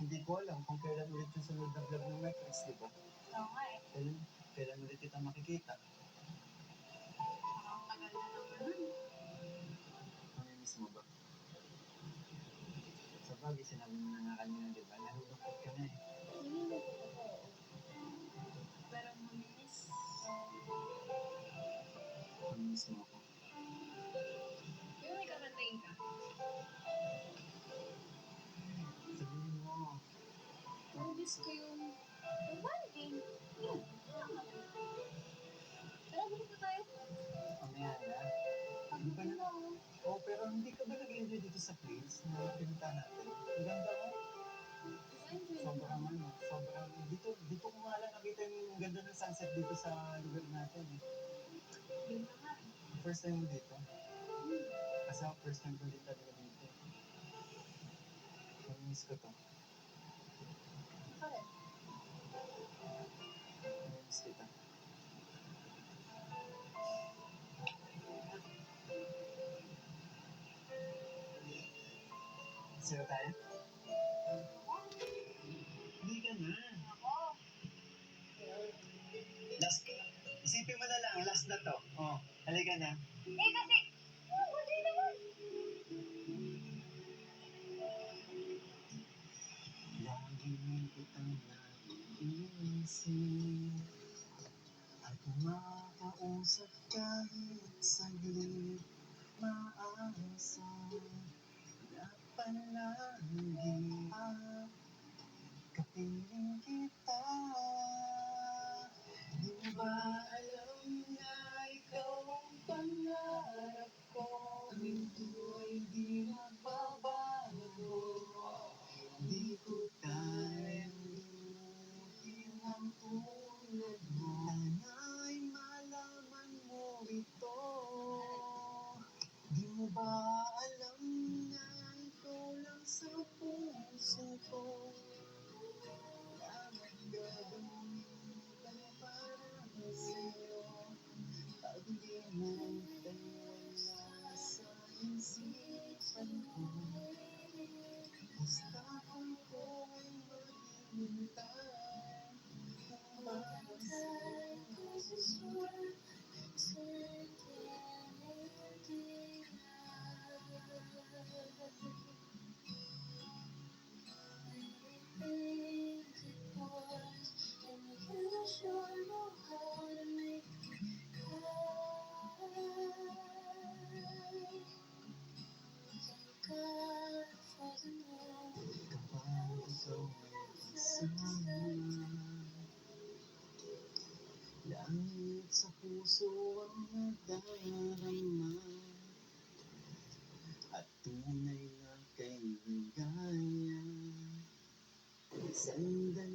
Hindi ko alam kung kailan ulit yung sunod na vlog ng Netflix, di ba? Oo nga eh. Kailan ulit kita makikita? Ang tagal na naman. Namimiss mo ba? Sa bagay, sinabi mo na nga kanina, di ba? Nalulungkot ka na eh. Hindi mo po totoo. Pero mamimiss. Namimiss mo ako. Yung may karating ka. Sabihin mo. Mamimiss ko yung bonding. Yun. Tara, balik na tayo. Mamaya na. Pagod na ako. Oh, pero hindi ka ba nag-enjoy dito sa place na pinunta natin? Ang ganda ko. Sobrang, dito ko nga lang nakita yung ganda ng sunset dito sa lugar natin eh. Yun na nga. First time mo dito? Kasi ako first time ko din talaga dito. Namimiss ko to. Correct. Namimiss kita. Sino tayo? Hindi ka na. Ako. Last, isipin mo na lang, last na to. Oh, halika na. Eh kasi, hindi naman. Lagi mo kitang naiisip at makausap kahit saglit. Maasa na palagi kapiling kita. Di mo ba alam na ikaw ang pangarap ko? Ito ay di magbabago. Di ko kayang limutin ang tulad mo. Sana'y malaman mo ito. Di mo ba alam na ikaw lang sa puso ko? Dapat gagamitan para sa'yo. Paglimutan wala sa isipan ko. Basta ako ay maghihintay. Mamatay ko sa sulat sa anything it was, and you sure know how to make me cry. Thank God for the moment. Kapag ikaw ay kasama, langit sa puso ang nadarama. At tunay na kay ligaya. Sandali